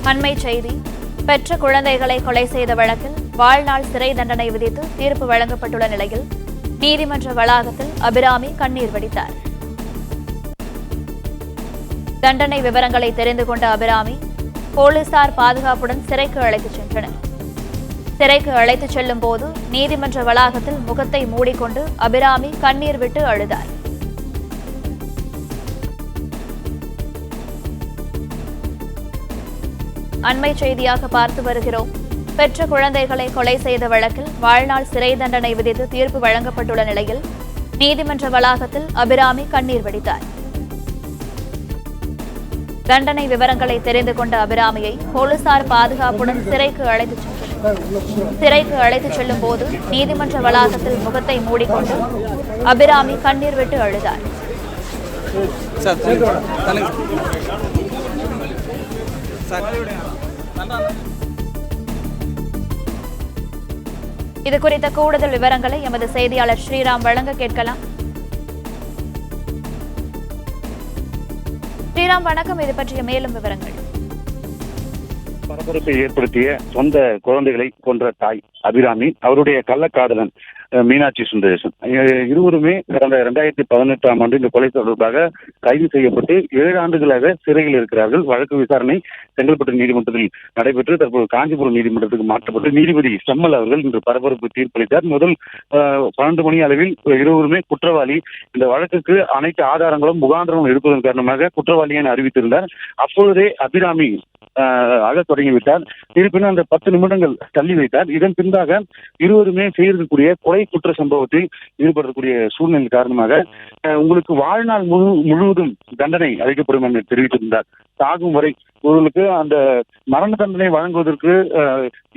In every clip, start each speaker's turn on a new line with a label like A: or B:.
A: அண்மை செய்தி. பெற்ற குழந்தைகளை கொலை செய்த வழக்கில் வாழ்நாள் சிறை தண்டனை விதித்து தீர்ப்பு வழங்கப்பட்டுள்ள நிலையில் நீதிமன்ற வளாகத்தில் அபிராமி கண்ணீர் வடித்தார். தண்டனை விவரங்களை தெரிந்து கொண்ட அபிராமி போலீசார் பாதுகாப்புடன் சிறைக்கு அழைத்துச் சென்றனர். சிறைக்கு அழைத்துச் செல்லும் போது நீதிமன்ற வளாகத்தில் முகத்தை மூடிக்கொண்டு அபிராமி கண்ணீர் விட்டு அழுதார். அண்மை செய்தியாக பார்த்து வருகிறோம். பெற்ற குழந்தைகளை கொலை செய்த வழக்கில் வாழ்நாள் சிறை தண்டனை விதித்து தீர்ப்பு வழங்கப்பட்டுள்ள நிலையில் நீதிமன்ற வளாகத்தில் அபிராமி கண்ணீர் வடித்தார். தண்டனை விவரங்களை தெரிந்து கொண்ட அபிராமியை போலீசார் பாதுகாப்புடன் சிறைக்கு அழைத்துச் சென்றனர். சிறைக்கு அழைத்துச் செல்லும் போது நீதிமன்ற வளாகத்தில் முகத்தை மூடிக்கொண்டு அபிராமி கண்ணீர் விட்டு அழுதார். இது குறித்த கூடுதல் விவரங்களை எமது செய்தியாளர் ஸ்ரீராம் வழங்க கேட்கலாம். ஸ்ரீராம், வணக்கம். இது பற்றிய மேலும் விவரங்கள்.
B: பரபரப்பை ஏற்படுத்திய சொந்த குழந்தைகளை கொன்ற தாய் அபிராமி, அவருடைய கள்ளக்காதலன் மீனாட்சி சுந்தரேசன் இருவருமே கடந்த 2018ஆம் ஆண்டு இந்த கொலை தொடர்பாக கைது செய்யப்பட்டு 7 ஆண்டுகளாக சிறையில் இருக்கிறார்கள். வழக்கு விசாரணை செங்கல்பட்டு நீதிமன்றத்தில் நடைபெற்று தற்போது காஞ்சிபுரம் நீதிமன்றத்துக்கு மாற்றப்பட்டு நீதிபதி செம்மல் அவர்கள் இன்று பரபரப்பு தீர்ப்பளித்தார். முதல் 12 மணி அளவில் இருவருமே குற்றவாளி, இந்த வழக்குக்கு அனைத்து ஆதாரங்களும் முகாந்திரமும் இருப்பதன் காரணமாக குற்றவாளி என அறிவித்திருந்தார். அப்பொழுதே அபிராமி அழத் தொடங்கிவிட்டார். இருப்பினும் அந்த 10 நிமிடங்கள் தள்ளி வைத்தார். இதன் பின்பாக இருவருமே செய்திருக்கக்கூடிய கொலை குற்ற சம்பவத்தில் ஈடுபடக்கூடிய சூழ்நிலை காரணமாக உங்களுக்கு வாழ்நாள் முழுவதும் தண்டனை அளிக்கப்படும் என்று தெரிவித்திருந்தார். சாகும் வரை உங்களுக்கு அந்த மரண தண்டனை வழங்குவதற்கு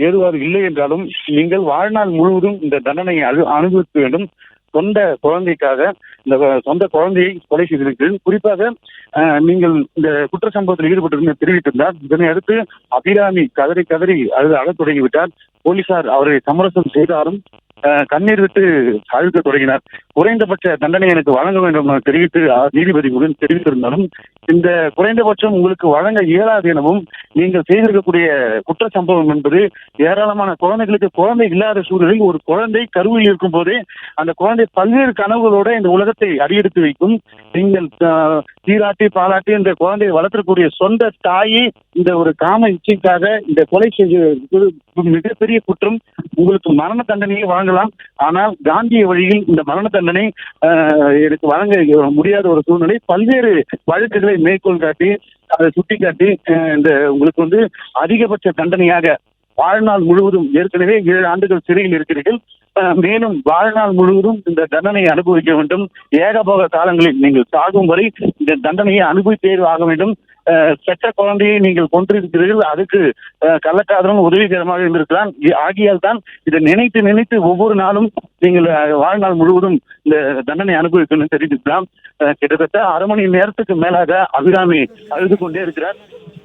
B: ஏதுவாக இல்லை என்றாலும் நீங்கள் வாழ்நாள் முழுவதும் இந்த தண்டனையை அனுபவிக்க வேண்டும். சொந்த குழந்தைக்காக இந்த சொந்த குழந்தையை கொலை செய்திருக்கிறது. குறிப்பாக நீங்கள் இந்த குற்ற சம்பவத்தில் ஈடுபட்டிருந்த தெரிவித்திருந்தார். இதனை அடுத்து அபிராமி கதறி அழத் தொடங்கிவிட்டார். போலீசார் அவரை சமரசம் செய்தாலும் கண்ணீர் விட்டு அழுத்த தொடங்கினார். குறைந்தபட்ச தண்டனை எனக்கு வழங்க வேண்டும் என தெரிவித்து நீதிபதிகளுடன் தெரிவித்திருந்தாலும் இந்த குறைந்தபட்சம் உங்களுக்கு வழங்க இயலாது எனவும், நீங்கள் செய்திருக்கக்கூடிய குற்ற சம்பவம் என்பது ஏராளமான குழந்தைகளுக்கு குழந்தை இல்லாத சூழலில் ஒரு குழந்தை கருவில் இருக்கும் போதே அந்த குழந்தை பல்வேறு கனவுகளோட இந்த உலகத்தை அடியெடுத்து வைக்கும். நீங்கள் சீராட்டி பாராட்டி இந்த குழந்தையை வளர்த்தக்கூடிய சொந்த தாயை இந்த ஒரு காம இச்சைக்காக இந்த கொலை செய்ய மிகப்பெரிய குற்றம். உங்களுக்கு மரண தண்டனையை வழங்கலாம், ஆனால் காந்திய வழியில் இந்த மரண தண்டனை எனக்கு வழங்க முடியாத ஒரு சூழ்நிலை. பல்வேறு வழக்குகளை மேற்கோள் காட்டி அதை சுட்டிக்காட்டி இந்த உங்களுக்கு அதிகபட்ச தண்டனையாக வாழ்நாள் முழுவதும், ஏற்கனவே 7 ஆண்டுகள் சிறையில் இருக்கிறீர்கள், மேலும் வாழ்நாள் முழுவதும் இந்த தண்டனையை அனுபவிக்க வேண்டும். ஏகபோக காலங்களில் நீங்கள் சாகும் வரை இந்த தண்டனையை அனுபவித்தே ஆக வேண்டும். பெற்ற குழந்தையை நீங்கள் கொன்றிருக்கிறீர்கள், அதுக்கு கள்ளக்காதலும் உதவிகரமாக இருந்திருக்கலாம். ஆகியால் தான் இதை நினைத்து ஒவ்வொரு நாளும் நீங்கள் வாழ்நாள் முழுவதும் இந்த தண்டனை அனுபவிக்கணும்னு தெரிவிக்கலாம். கிட்டத்தட்ட அரை மணி நேரத்துக்கு மேலாக அபிராமி அழுது கொண்டே இருக்கிறார்.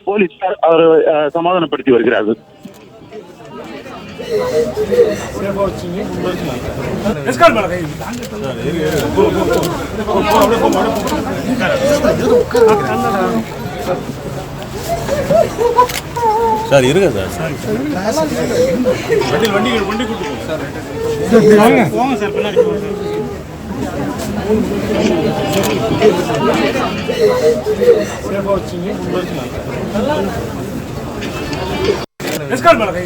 B: போலீசார் அவரை சமாதானப்படுத்தி வருகிறார்கள்.
C: சார் இருங்க சார், வண்டி கூட்டு போங்க சார், பின்னாடி எஸ்கால் மேல கை